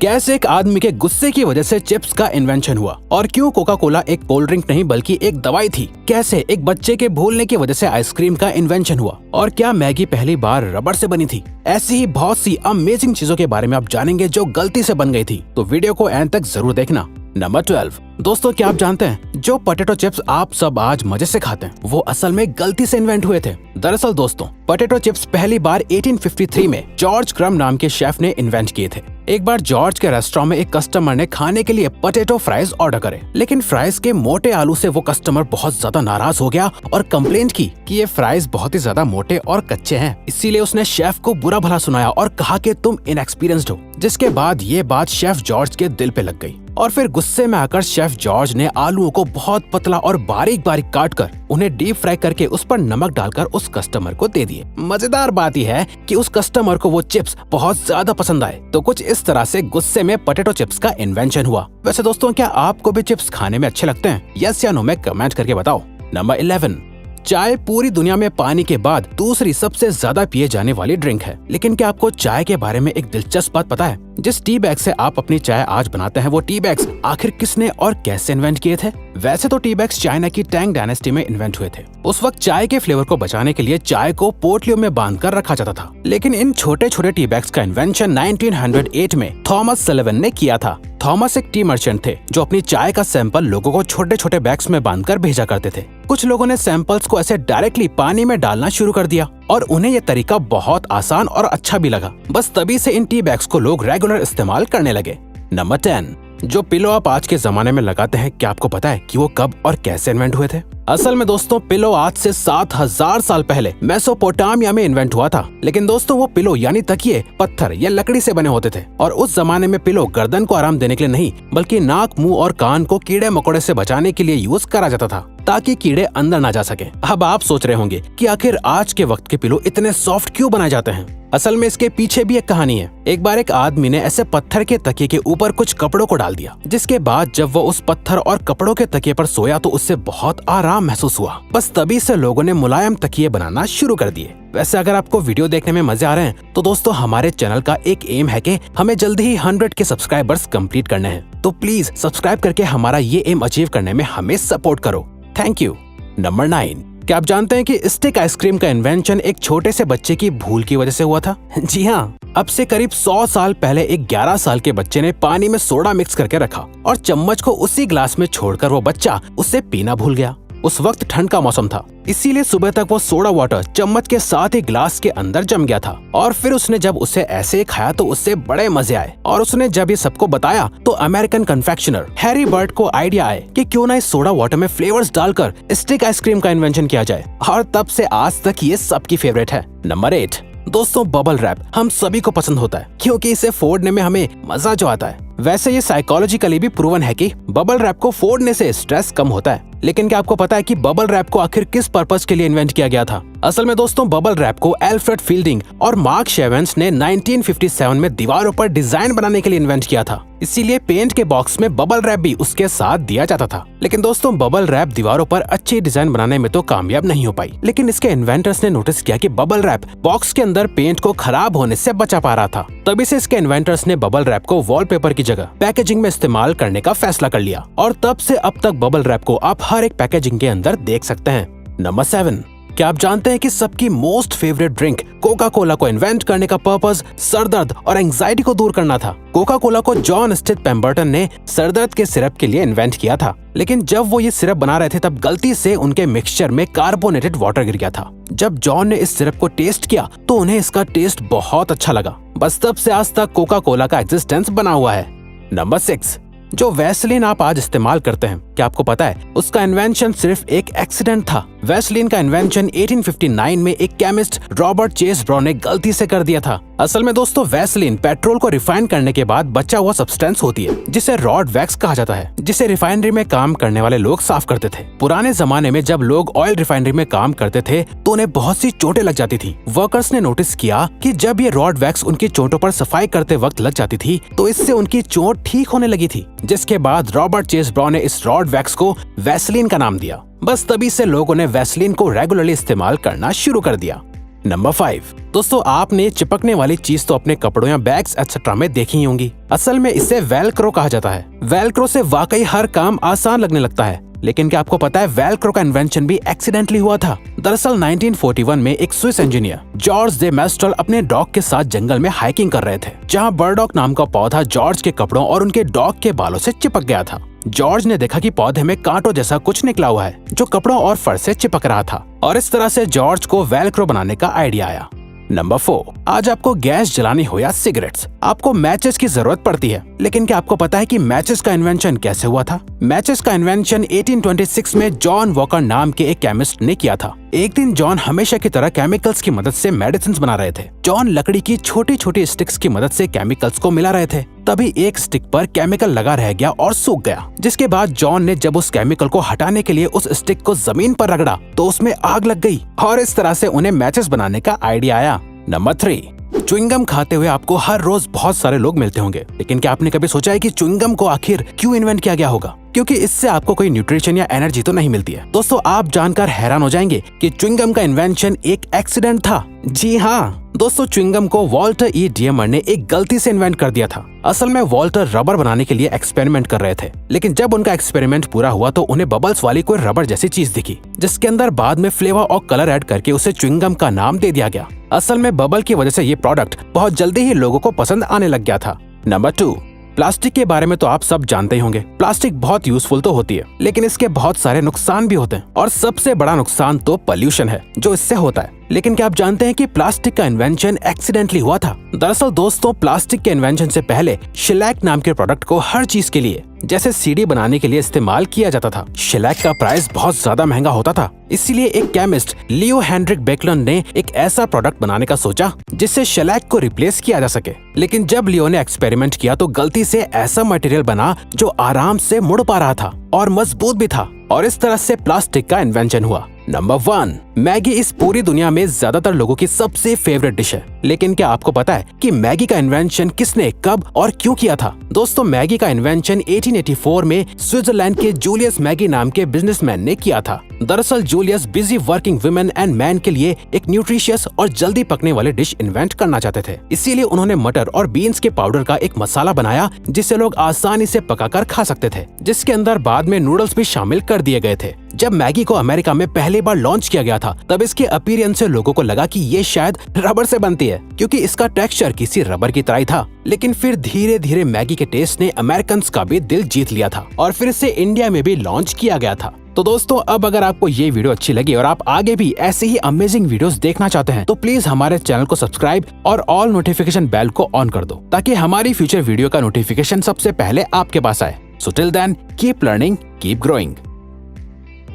कैसे एक आदमी के गुस्से की वजह से चिप्स का इन्वेंशन हुआ और क्यों कोका कोला एक कोल्ड ड्रिंक नहीं बल्कि एक दवाई थी। कैसे एक बच्चे के भूलने की वजह से आइसक्रीम का इन्वेंशन हुआ और क्या मैगी पहली बार रबड़ से बनी थी। ऐसी ही बहुत सी अमेजिंग चीजों के बारे में आप जानेंगे जो गलती से बन गई थी, तो वीडियो को एंड तक जरूर देखना। नंबर 12। दोस्तों, क्या आप जानते हैं जो पोटैटो चिप्स आप सब आज मजे से खाते हैं वो असल में गलती से इन्वेंट हुए थे। दरअसल दोस्तों, पोटैटो चिप्स पहली बार 1853 में जॉर्ज क्रम नाम के शेफ ने इन्वेंट किए थे। एक बार जॉर्ज के रेस्टोरेंट में एक कस्टमर ने खाने के लिए पोटैटो फ्राइज ऑर्डर करे, लेकिन फ्राइज के मोटे आलू से वो कस्टमर बहुत ज्यादा नाराज हो गया और कंप्लेंट की कि ये फ्राइज बहुत ही ज्यादा मोटे और कच्चे हैं। इसीलिए उसने शेफ को बुरा भला सुनाया और कहा कि तुम इनएक्सपीरियंस्ड हो, जिसके बाद ये बात शेफ जॉर्ज के दिल पे लग गई और फिर गुस्से में आकर शेफ जॉर्ज ने आलूओं को बहुत पतला और बारीक बारीक काटकर उन्हें डीप फ्राई करके उस पर नमक डालकर उस कस्टमर को दे दिए। मजेदार बात यह है कि उस कस्टमर को वो चिप्स बहुत ज्यादा पसंद आए, तो कुछ इस तरह से गुस्से में पोटैटो चिप्स का इन्वेंशन हुआ। वैसे दोस्तों, क्या आपको भी चिप्स खाने में अच्छे लगते हैं? यस या नो में कमेंट करके बताओ। नंबर 11। चाय पूरी दुनिया में पानी के बाद दूसरी सबसे ज्यादा पिए जाने वाली ड्रिंक है, लेकिन क्या आपको चाय के बारे में एक दिलचस्प बात पता है? जिस टी बैग से आप अपनी चाय आज बनाते हैं वो टी बैग्स आखिर किसने और कैसे इन्वेंट किए थे? वैसे तो टी बैग्स चाइना की टैंग डायनेस्टी में इन्वेंट हुए थे। उस वक्त चाय के फ्लेवर को बचाने के लिए चाय को पोटलियों में बांधकर रखा जाता था, लेकिन इन छोटे छोटे टी बैग्स का इन्वेंशन 1908 में थॉमस सलिवन ने किया था। थॉमस एक टी मर्चेंट थे जो अपनी चाय का सैंपल लोगों को छोटे छोटे बैग्स में बांधकर भेजा करते थे। कुछ लोगों ने सैंपल्स को ऐसे डायरेक्टली पानी में डालना शुरू कर दिया और उन्हें यह तरीका बहुत आसान और अच्छा भी लगा। बस तभी से इन टी बैग्स को लोग रेगुलर इस्तेमाल करने लगे। नंबर 10। जो पिलो आप आज के जमाने में लगाते हैं, क्या आपको पता है कि वो कब और कैसे इन्वेंट हुए थे? असल में दोस्तों, पिलो आज से 7000 साल पहले मेसोपोटामिया में इन्वेंट हुआ था। लेकिन दोस्तों, वो पिलो यानी तकिए पत्थर या लकड़ी से बने होते थे और उस जमाने में पिलो गर्दन को आराम देने के लिए नहीं बल्कि नाक, मुंह और कान को कीड़े मकोड़े से बचाने के लिए यूज करा जाता था ताकि कीड़े अंदर ना जा सके। अब आप सोच रहे होंगे कि आखिर आज के वक्त के पिलो इतने सॉफ्ट क्यों बनाए जाते हैं? असल में इसके पीछे भी एक कहानी है। एक बार एक आदमी ने ऐसे पत्थर के तकिए के ऊपर कुछ कपड़ों को डाल दिया, जिसके बाद जब वो उस पत्थर और कपड़ों के तकिए पर सोया तो उससे बहुत आराम महसूस हुआ। बस तभी से लोगों ने मुलायम तकिए बनाना शुरू कर दिए। वैसे अगर आपको वीडियो देखने में मजे आ रहे हैं तो दोस्तों, हमारे चैनल का एक एम है कि हमें जल्दी ही 100 के सब्सक्राइबर्स कंप्लीट करने हैं, तो प्लीज सब्सक्राइब करके हमारा ये एम अचीव करने में हमें सपोर्ट करो। Thank you. नंबर 9। क्या आप जानते हैं कि स्टिक आइसक्रीम का इन्वेंशन एक छोटे से बच्चे की भूल की वजह से हुआ था? जी हाँ, अब से करीब 100 साल पहले एक 11 साल के बच्चे ने पानी में सोडा मिक्स करके रखा और चम्मच को उसी ग्लास में छोड़कर वो बच्चा उससे पीना भूल गया। उस वक्त ठंड का मौसम था, इसीलिए सुबह तक वो सोडा वाटर चम्मच के साथ ही ग्लास के अंदर जम गया था और फिर उसने जब उसे ऐसे खाया तो उससे बड़े मजे आए और उसने जब ये सबको बताया तो अमेरिकन कन्फेक्शनर हैरी बर्ट को आइडिया आए कि क्यों ना इस सोडा वाटर में फ्लेवर्स डालकर स्टिक आइसक्रीम का इन्वेंशन किया जाए और तब से आज तक ये सबकी फेवरेट है। नंबर 8। दोस्तों, बबल रैप हम सभी को पसंद होता है क्योंकि इसे फोड़ने में हमें मजा जो आता है। वैसे ये साइकोलॉजिकली भी प्रूवन है कि बबल रैप को फोड़ने से स्ट्रेस कम होता है। लेकिन क्या आपको पता है कि बबल रैप को आखिर किस पर्पस के लिए इन्वेंट किया गया था? असल में दोस्तों, बबल रैप को एल्फ्रेड फील्डिंग और मार्क शेवेंस ने 1957 में दीवारों पर डिजाइन बनाने के लिए इन्वेंट किया था। इसीलिए पेंट के बॉक्स में बबल रैप भी उसके साथ दिया जाता था। लेकिन दोस्तों, बबल रैप दीवारों पर अच्छी डिजाइन बनाने में तो कामयाब नहीं हो पाई, लेकिन इसके इन्वेंटर्स ने नोटिस किया कि बबल रैप बॉक्स के अंदर पेंट को खराब होने से बचा पा रहा था। तभी से इसके इन्वेंटर्स ने बबल रैप को वॉलपेपर की जगह पैकेजिंग में इस्तेमाल करने का फैसला कर लिया और तब से अब तक बबल रैप को आप हर एक पैकेजिंग के अंदर देख सकते हैं। नंबर 7। क्या आप जानते हैं कि सबकी most favourite drink Coca Cola को इन्वेंट करने का पर्पस सरदर्द और एंजाइटी को दूर करना था? कोका कोला को जॉन स्टिथ पेम्बर्टन ने सरदर्द के सिरप के लिए इन्वेंट किया था, लेकिन जब वो ये सिरप बना रहे थे तब गलती से उनके मिक्सचर में कार्बोनेटेड वाटर गिर गया था। जब जॉन ने इस सिरप को टेस्ट किया तो उन्हें इसका टेस्ट बहुत अच्छा लगा। बस तब से आज तक कोका कोला का एग्जिस्टेंस बना हुआ है। नंबर 6। जो वैसलीन आप आज इस्तेमाल करते हैं, क्या आपको पता है उसका इन्वेंशन सिर्फ एक एक्सीडेंट था? वैसलीन का इन्वेंशन 1859 में एक केमिस्ट रॉबर्ट चेस ब्राउन ने गलती से कर दिया था। असल में दोस्तों, वैसलीन पेट्रोल को रिफाइन करने के बाद बचा हुआ सब्सटेंस होती है जिसे रॉड वैक्स कहा जाता है, जिसे रिफाइनरी में काम करने वाले लोग साफ करते थे। पुराने जमाने में जब लोग ऑयल रिफाइनरी में काम करते थे तो उन्हें बहुत सी चोटें लग जाती थी। वर्कर्स ने नोटिस किया कि जब ये रॉड वैक्स उनकी चोटों पर सफाई करते वक्त लग जाती थी तो इससे उनकी चोट ठीक होने लगी थी, जिसके बाद रॉबर्ट चेस ब्राउन ने इस रॉड वैक्स को वैसलीन का नाम दिया। बस तभी से लोगों ने वैसलीन को रेगुलरली इस्तेमाल करना शुरू कर दिया। नंबर 5, दोस्तों आपने चिपकने वाली चीज तो अपने कपड़ों या बैग्स एक्सेट्रा में देखी ही होंगी। असल में इसे वेलक्रो कहा जाता है। वेलक्रो से वाकई हर काम आसान लगने लगता है, लेकिन क्या आपको पता है वेलक्रो का इन्वेंशन भी एक्सीडेंटली हुआ था। दरअसल 1941 में एक स्विस इंजीनियर जॉर्ज दे मेस्ट्रल अपने डॉग के साथ जंगल में हाइकिंग कर रहे थे, जहां बर्डॉक नाम का पौधा जॉर्ज के कपड़ों और उनके डॉग के बालों से चिपक गया था। जॉर्ज ने देखा कि पौधे में कांटों जैसा कुछ निकला हुआ है जो कपड़ों और फर से चिपक रहा था, और इस तरह से जॉर्ज को वेलक्रो बनाने का आइडिया आया। नंबर 4, आज आपको गैस जलानी हो या सिगरेट्स, आपको मैचेस की जरूरत पड़ती है। लेकिन क्या आपको पता है कि मैचेस का इन्वेंशन कैसे हुआ था? मैचेस का इन्वेंशन 1826 में जॉन वॉकर नाम के एक केमिस्ट ने किया था। एक दिन जॉन हमेशा की तरह केमिकल्स की मदद से मेडिसिन बना रहे थे। जॉन लकड़ी की छोटी छोटी स्टिक्स की मदद से केमिकल्स को मिला रहे थे। तभी एक स्टिक पर केमिकल लगा रह गया और सूख गया, जिसके बाद जॉन ने जब उस केमिकल को हटाने के लिए उस स्टिक को जमीन पर रगड़ा तो उसमें आग लग गई, और इस तरह से उन्हें मैचेस बनाने का आइडिया आया। नंबर 3, च्युइंगम खाते हुए आपको हर रोज बहुत सारे लोग मिलते होंगे, लेकिन क्या आपने कभी सोचा है कि च्युइंगम को आखिर क्यों इन्वेंट किया गया होगा? क्योंकि इससे आपको कोई न्यूट्रिशन या एनर्जी तो नहीं मिलती है। दोस्तों आप जानकर हैरान हो जाएंगे कि च्युइंगम का इन्वेंशन एक एक्सीडेंट था। जी हाँ दोस्तों, च्युइंगम को वॉल्टर ई डियमर ने एक गलती से इन्वेंट कर दिया था। असल में वॉल्टर रबर बनाने के लिए एक्सपेरिमेंट कर रहे थे, लेकिन जब उनका एक्सपेरिमेंट पूरा हुआ तो उन्हें बबल्स वाली कोई रबर जैसी चीज दिखी, जिसके अंदर बाद में फ्लेवर और कलर ऐड करके उसे च्युइंगम का नाम दे दिया गया। असल में बबल की वजह से ये प्रोडक्ट बहुत जल्दी ही लोगों को पसंद आने लग गया था। नंबर 2, प्लास्टिक के बारे में तो आप सब जानते ही होंगे। प्लास्टिक बहुत यूजफुल तो होती है, लेकिन इसके बहुत सारे नुकसान भी होते हैं, और सबसे बड़ा नुकसान तो पोल्यूशन है जो इससे होता है। लेकिन क्या आप जानते हैं कि प्लास्टिक का इन्वेंशन एक्सीडेंटली हुआ था? दरअसल दोस्तों प्लास्टिक के इन्वेंशन से पहले शेलैक नाम के प्रोडक्ट को हर चीज के लिए, जैसे सीडी बनाने के लिए इस्तेमाल किया जाता था। शेलैक का प्राइस बहुत ज्यादा महंगा होता था, इसीलिए एक केमिस्ट लियो हेनरिक बेकलर ने एक ऐसा प्रोडक्ट बनाने का सोचा जिससे शेलैक को रिप्लेस किया जा सके। लेकिन जब लियो ने एक्सपेरिमेंट किया तो गलती से ऐसा मटेरियल बना जो आराम से मुड़ पा रहा था और मजबूत भी था, और इस तरह से प्लास्टिक का इन्वेंशन हुआ। नंबर 1, मैगी इस पूरी दुनिया में ज्यादातर लोगों की सबसे फेवरेट डिश है। लेकिन क्या आपको पता है कि मैगी का इन्वेंशन किसने, कब और क्यों किया था? दोस्तों मैगी का इन्वेंशन 1884 में स्विट्जरलैंड के जूलियस मैगी नाम के बिजनेसमैन ने किया था। दरअसल Julius busy working women and man के लिए एक न्यूट्रिशियस और जल्दी पकने वाले डिश इन्वेंट करना चाहते थे। इसीलिए उन्होंने मटर और बीन्स के पाउडर का एक मसाला बनाया जिसे लोग आसानी से पकाकर खा सकते थे, जिसके अंदर बाद में नूडल्स भी शामिल कर दिए गए थे। जब मैगी को अमेरिका में पहली बार लॉन्च किया गया था तब इसके अपीयरेंस से लोगों को लगा कि ये शायद रबर से बनती है, क्योंकि इसका टेक्सचर किसी रबर की तरह ही था। लेकिन फिर धीरे धीरे मैगी के टेस्ट ने अमेरिकन का भी दिल जीत लिया था और फिर इसे इंडिया में भी लॉन्च किया गया था। तो दोस्तों अब अगर आपको ये वीडियो अच्छी लगी और आप आगे भी ऐसे ही अमेजिंग वीडियोस देखना चाहते हैं तो प्लीज हमारे चैनल को सब्सक्राइब और ऑल नोटिफिकेशन बेल को ऑन कर दो, ताकि हमारी फ्यूचर वीडियो का नोटिफिकेशन सबसे पहले आपके पास आए। So till then keep learning, keep growing.